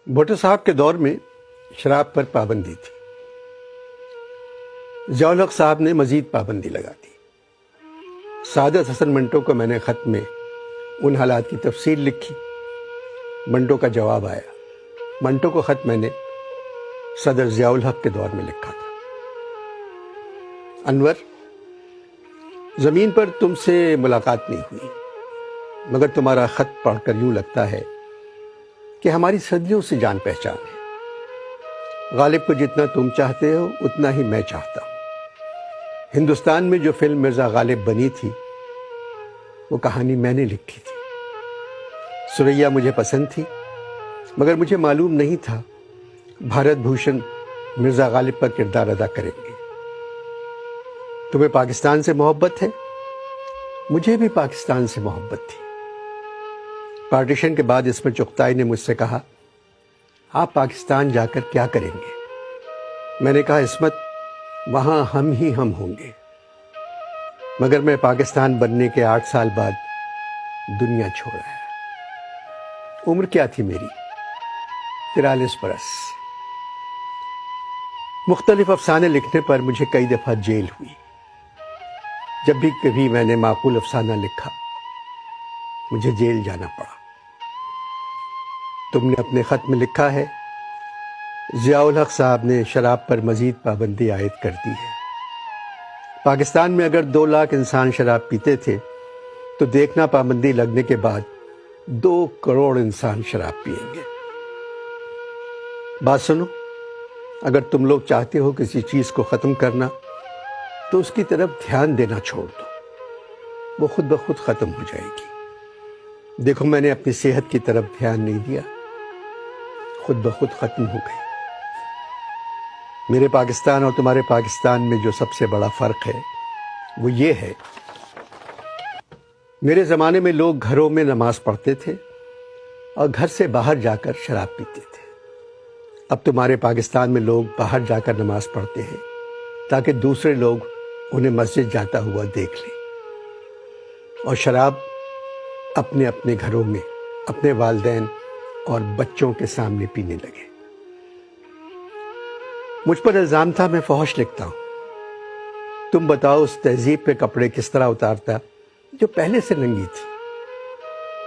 بھٹو صاحب کے دور میں شراب پر پابندی تھی۔ ضیاء الحق صاحب نے مزید پابندی لگا دی۔ سعادت حسن منٹو کو میں نے خط میں ان حالات کی تفصیل لکھی۔ منٹو کا جواب آیا۔ منٹو کو خط میں نے صدر ضیاء الحق کے دور میں لکھا تھا۔ انور، زمین پر تم سے ملاقات نہیں ہوئی، مگر تمہارا خط پڑھ کر یوں لگتا ہے کہ ہماری صدیوں سے جان پہچان ہے۔ غالب کو جتنا تم چاہتے ہو اتنا ہی میں چاہتا ہوں۔ ہندوستان میں جو فلم مرزا غالب بنی تھی وہ کہانی میں نے لکھی تھی۔ سریا مجھے پسند تھی، مگر مجھے معلوم نہیں تھا بھارت بھوشن مرزا غالب پر کردار ادا کریں گے۔ تمہیں پاکستان سے محبت ہے؟ مجھے بھی پاکستان سے محبت تھی۔ پارٹیشن کے بعد عصمت چغتائی نے مجھ سے کہا، آپ پاکستان جا کر کیا کریں گے؟ میں نے کہا، عصمت، وہاں ہم ہی ہم ہوں گے۔ مگر میں پاکستان بننے کے 8 سال بعد دنیا چھوڑ آیا۔ عمر کیا تھی میری؟ 43 برس۔ مختلف افسانے لکھنے پر مجھے کئی دفعہ جیل ہوئی۔ جب بھی کبھی میں نے معقول افسانہ لکھا مجھے جیل جانا پڑا۔ تم نے اپنے خط میں لکھا ہے، ضیاء الحق صاحب نے شراب پر مزید پابندی عائد کر دی ہے۔ پاکستان میں اگر 2 لاکھ انسان شراب پیتے تھے تو دیکھنا پابندی لگنے کے بعد 2 کروڑ انسان شراب پیئیں گے۔ بات سنو، اگر تم لوگ چاہتے ہو کسی چیز کو ختم کرنا تو اس کی طرف دھیان دینا چھوڑ دو، وہ خود بخود ختم ہو جائے گی۔ دیکھو، میں نے اپنی صحت کی طرف دھیان نہیں دیا، خود بخود ختم ہو گئی۔ میرے پاکستان اور تمہارے پاکستان میں جو سب سے بڑا فرق ہے وہ یہ ہے، میرے زمانے میں لوگ گھروں میں نماز پڑھتے تھے اور گھر سے باہر جا کر شراب پیتے تھے۔ اب تمہارے پاکستان میں لوگ باہر جا کر نماز پڑھتے ہیں تاکہ دوسرے لوگ انہیں مسجد جاتا ہوا دیکھ لیں، اور شراب اپنے اپنے گھروں میں اپنے والدین اور بچوں کے سامنے پینے لگے۔ مجھ پر الزام تھا میں فحش لکھتا ہوں۔ تم بتاؤ، اس تہذیب پہ کپڑے کس طرح اتارتا جو پہلے سے ننگی تھی۔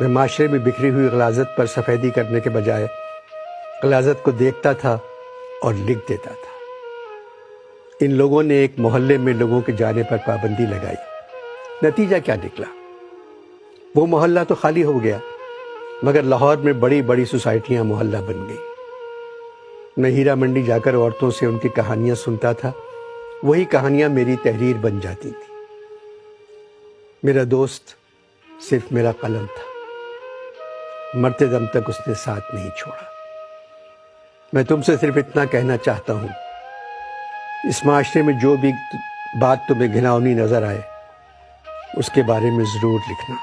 میں معاشرے میں بکھری ہوئی غلاظت پر سفیدی کرنے کے بجائے غلاظت کو دیکھتا تھا اور لکھ دیتا تھا۔ ان لوگوں نے ایک محلے میں لوگوں کے جانے پر پابندی لگائی، نتیجہ کیا نکلا؟ وہ محلہ تو خالی ہو گیا، مگر لاہور میں بڑی بڑی سوسائٹیاں محلہ بن گئی۔ میں ہیرا منڈی جا کر عورتوں سے ان کی کہانیاں سنتا تھا، وہی کہانیاں میری تحریر بن جاتی تھی۔ میرا دوست صرف میرا قلم تھا، مرتے دم تک اس نے ساتھ نہیں چھوڑا۔ میں تم سے صرف اتنا کہنا چاہتا ہوں، اس معاشرے میں جو بھی بات تمہیں گھناؤنی نظر آئے اس کے بارے میں ضرور لکھنا۔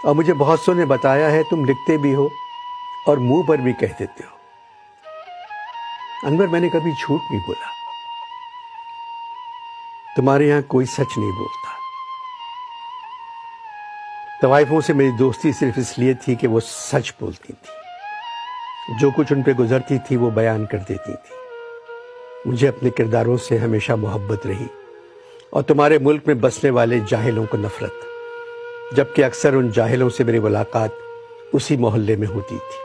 اور مجھے بہت سو نے بتایا ہے تم لکھتے بھی ہو اور منہ پر بھی کہہ دیتے ہو۔ انور، میں نے کبھی جھوٹ نہیں بولا، تمہارے یہاں کوئی سچ نہیں بولتا۔ طوائفوں سے میری دوستی صرف اس لیے تھی کہ وہ سچ بولتی تھی، جو کچھ ان پہ گزرتی تھی وہ بیان کر دیتی تھی۔ مجھے اپنے کرداروں سے ہمیشہ محبت رہی، اور تمہارے ملک میں بسنے والے جاہلوں کو نفرت، جبکہ اکثر ان جاہلوں سے میری ملاقات اسی محلے میں ہوتی تھی۔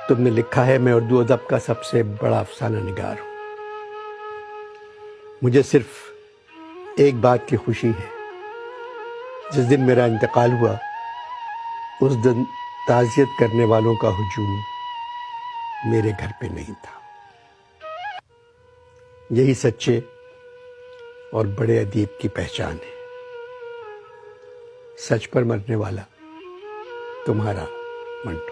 تم نے لکھا ہے، میں اردو ادب کا سب سے بڑا افسانہ نگار ہوں۔ مجھے صرف ایک بات کی خوشی ہے، جس دن میرا انتقال ہوا اس دن تعزیت کرنے والوں کا ہجوم میرے گھر پہ نہیں تھا۔ یہی سچے اور بڑے ادیب کی پہچان ہے، سچ پر مرنے والا تمہارا منٹو۔